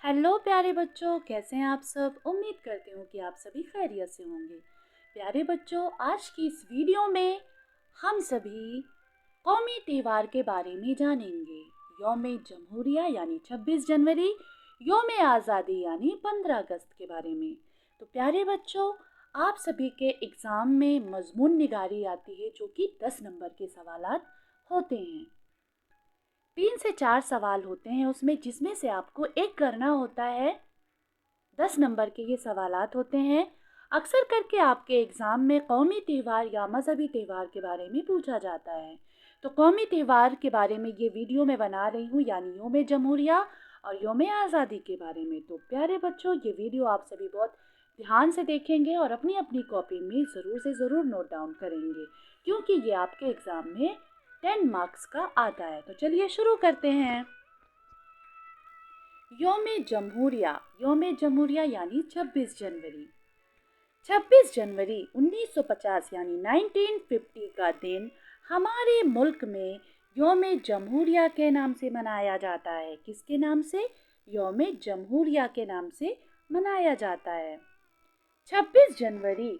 Hello प्यारे बच्चों, कैसे हैं आप सब। उम्मीद करती हूँ कि आप सभी खैरियत से होंगे। प्यारे बच्चों, आज की इस वीडियो में हम सभी कौमी त्योहार के बारे में जानेंगे। यौम जमहूरिया यानी 26 जनवरी, यौम आज़ादी यानी 15 अगस्त के बारे में। तो प्यारे बच्चों, आप सभी के एग्ज़ाम में मजमून निगारी आती है, जो कि 10 नंबर के सवालात होते हैं। 3 से 4 सवाल होते हैं उसमें, जिसमें से आपको एक करना होता है। 10 नंबर के ये सवालात होते हैं। अक्सर करके आपके एग्ज़ाम में कौमी त्यौहार या मज़हबी त्यौहार के बारे में पूछा जाता है। तो कौमी त्यौहार के बारे में ये वीडियो मैं बना रही हूँ, यानी यौम जमहूरिया और यौम आज़ादी के बारे में। तो प्यारे बच्चों, ये वीडियो आप सभी बहुत ध्यान से देखेंगे और अपनी अपनी कॉपी में ज़रूर से ज़रूर नोट डाउन करेंगे, क्योंकि ये आपके एग्ज़ाम में 10 मार्क्स का आता है। तो चलिए शुरू करते हैं। यौम जमहूरिया यानी 26 जनवरी। 26 जनवरी 1950 यानी 1950 का दिन हमारे मुल्क में यौम जमहूरिया के नाम से मनाया जाता है। किसके नाम से? यौम जमहूरिया के नाम से मनाया जाता है। 26 जनवरी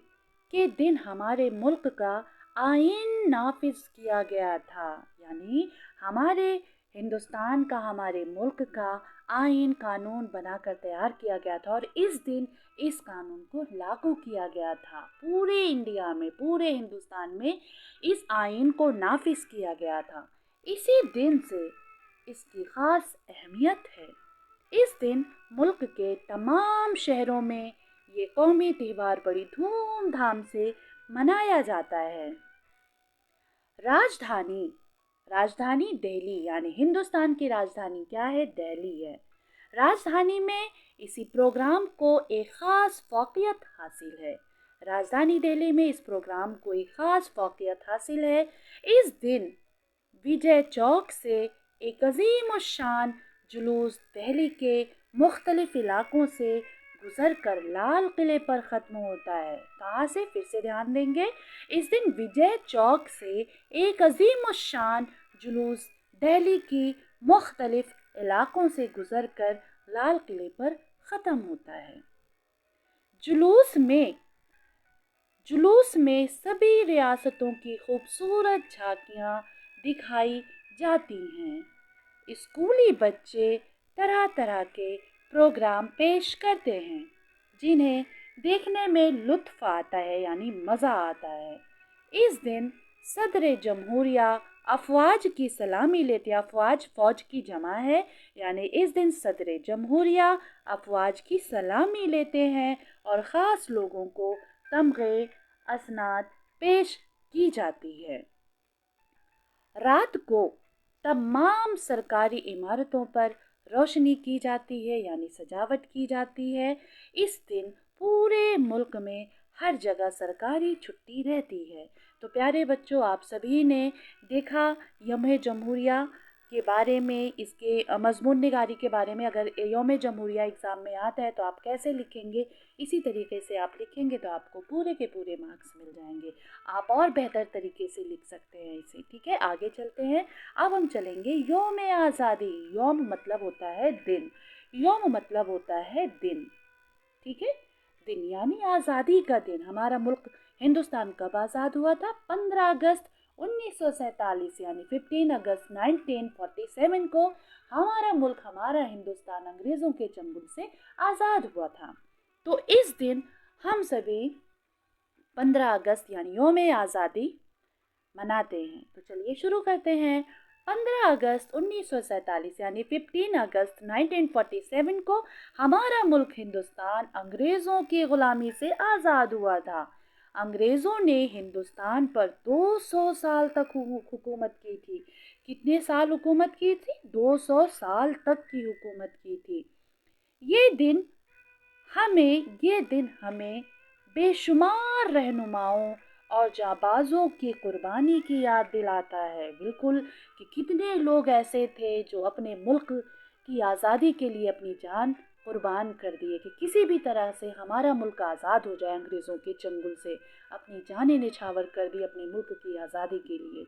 के दिन हमारे मुल्क का आइन नाफिज किया गया था, यानी हमारे हिंदुस्तान का, हमारे मुल्क का आइन कानून बनाकर तैयार किया गया था और इस दिन इस कानून को लागू किया गया था। पूरे इंडिया में, पूरे हिंदुस्तान में इस आइन को नाफिज किया गया था। इसी दिन से इसकी ख़ास अहमियत है। इस दिन मुल्क के तमाम शहरों में ये कौमी त्यौहार बड़ी धूमधाम से मनाया जाता है। राजधानी राजधानी दिल्ली, यानी हिंदुस्तान की राजधानी क्या है? दिल्ली है। राजधानी में इसी प्रोग्राम को एक ख़ास फ़ौक़ियत हासिल है। राजधानी दिल्ली में इस प्रोग्राम को एक ख़ास फ़ौक़ियत हासिल है। इस दिन विजय चौक से एक अजीम शान जुलूस दिल्ली के मुख्तलिफ इलाकों से गुजर कर लाल किले पर ख़त्म होता है। कहाँ से? फिर से ध्यान देंगे। इस दिन विजय चौक से एक अजीम शान जुलूस दिल्ली की मुख्तलिफ इलाकों से गुजर कर लाल किले पर ख़त्म होता है। जुलूस में सभी रियासतों की खूबसूरत झांकियाँ दिखाई जाती हैं। स्कूली बच्चे तरह तरह के प्रोग्राम पेश करते हैं, जिन्हें देखने में लुत्फ़ आता है, यानी मज़ा आता है। इस दिन सदर जमहूरिया अफवाज की सलामी लेते हैं। अफवाज फ़ौज की जमा है, यानी इस दिन सदर जमहूरिया अफवाज की सलामी लेते हैं और ख़ास लोगों को तमग़े असनाद पेश की जाती है। रात को तमाम सरकारी इमारतों पर रोशनी की जाती है, यानी सजावट की जाती है। इस दिन पूरे मुल्क में हर जगह सरकारी छुट्टी रहती है। तो प्यारे बच्चों, आप सभी ने देखा यौम जमहूरिया के बारे में, इसके मजमून निगारी के बारे में। अगर यौम जमहूरिया एग्ज़ाम में आता है तो आप कैसे लिखेंगे, इसी तरीके से आप लिखेंगे तो आपको पूरे के पूरे मार्क्स मिल जाएंगे। आप और बेहतर तरीके से लिख सकते हैं इसे। ठीक है, आगे चलते हैं। अब हम चलेंगे यौम आज़ादी। यौम मतलब होता है दिन, यौम मतलब होता है दिन। ठीक है, दिन यानी आज़ादी का दिन। हमारा मुल्क हिंदुस्तान कब आज़ाद हुआ था? 15 अगस्त 1947 यानी 15 अगस्त 1947 को हमारा मुल्क, हमारा हिंदुस्तान अंग्रेज़ों के चंगुल से आज़ाद हुआ था। तो इस दिन हम सभी 15 अगस्त यानी यौम आज़ादी मनाते हैं। तो चलिए शुरू करते हैं। 15 अगस्त 1947 यानी 15 अगस्त 1947 को हमारा मुल्क हिंदुस्तान अंग्रेज़ों की ग़ुलामी से आज़ाद हुआ था। अंग्रेज़ों ने हिंदुस्तान पर 200 साल तक हुकूमत की थी। कितने साल हुकूमत की थी? 200 साल तक की हुकूमत की थी। ये दिन हमें बेशुमार रहनुमाओं और जाबाज़ों की कुर्बानी की याद दिलाता है। बिल्कुल, कि कितने लोग ऐसे थे जो अपने मुल्क की आज़ादी के लिए अपनी जान कुर्बान कर दिए, कि किसी भी तरह से हमारा मुल्क आज़ाद हो जाए अंग्रेज़ों के चंगुल से। अपनी जानें निछावर कर दी अपने मुल्क की आज़ादी के लिए।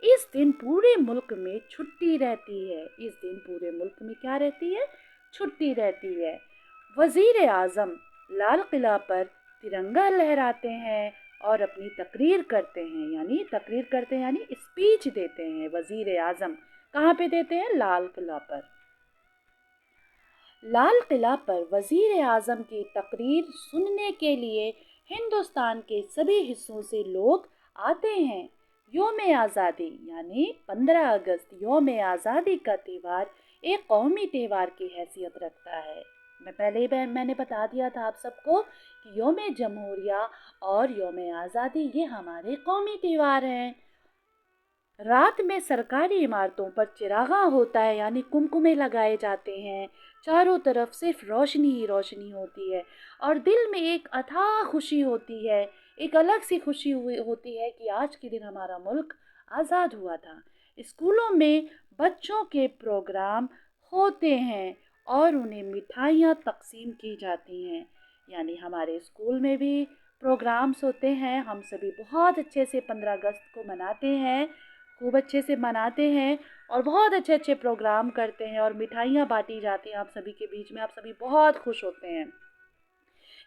इस दिन पूरे मुल्क में छुट्टी रहती है। इस दिन पूरे मुल्क में क्या रहती है? छुट्टी रहती है। वज़ीर आज़म लाल किला पर तिरंगा लहराते हैं और अपनी तकरीर करते हैं, यानी स्पीच देते हैं। वज़ीर आज़म कहाँ पे देते हैं? लाल किला पर। लाल किला पर वज़ीर आज़म की तकरीर सुनने के लिए हिंदुस्तान के सभी हिस्सों से लोग आते हैं। योम आज़ादी यानी 15 अगस्त योम आज़ादी का त्यौहार एक कौमी त्यौहार की हैसियत रखता है। मैंने बता दिया था आप सबको कि योम जमहूरिया और योम आज़ादी ये हमारे कौमी त्यौहार हैं। रात में सरकारी इमारतों पर चिरागा होता है, यानी कुमकुमे लगाए जाते हैं। चारों तरफ सिर्फ रोशनी ही रोशनी होती है और दिल में एक अथाह खुशी होती है, एक अलग सी खुशी होती है कि आज के दिन हमारा मुल्क आज़ाद हुआ था। स्कूलों में बच्चों के प्रोग्राम होते हैं और उन्हें मिठाइयाँ तकसीम की जाती हैं। यानी हमारे स्कूल में भी प्रोग्राम्स होते हैं। हम सभी बहुत अच्छे से 15 अगस्त को मनाते हैं, खूब अच्छे से मनाते हैं और बहुत अच्छे अच्छे प्रोग्राम करते हैं और मिठाइयाँ बांटी जाती हैं आप सभी के बीच में। आप सभी बहुत खुश होते हैं।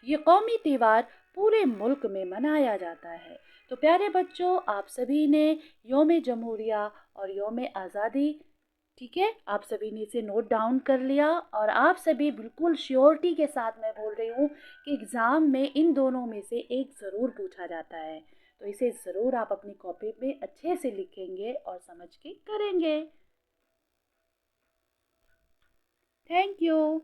ये कौमी त्यौहार पूरे मुल्क में मनाया जाता है। तो प्यारे बच्चों, आप सभी ने योम जमहूरिया और योम आज़ादी, ठीक है, आप सभी ने इसे नोट डाउन कर लिया और आप सभी बिल्कुल श्योरिटी के साथ मैं बोल रही हूँ कि एग्ज़ाम में इन दोनों में से एक ज़रूर पूछा जाता है। तो इसे ज़रूर आप अपनी कॉपी में अच्छे से लिखेंगे और समझ के करेंगे। Thank you.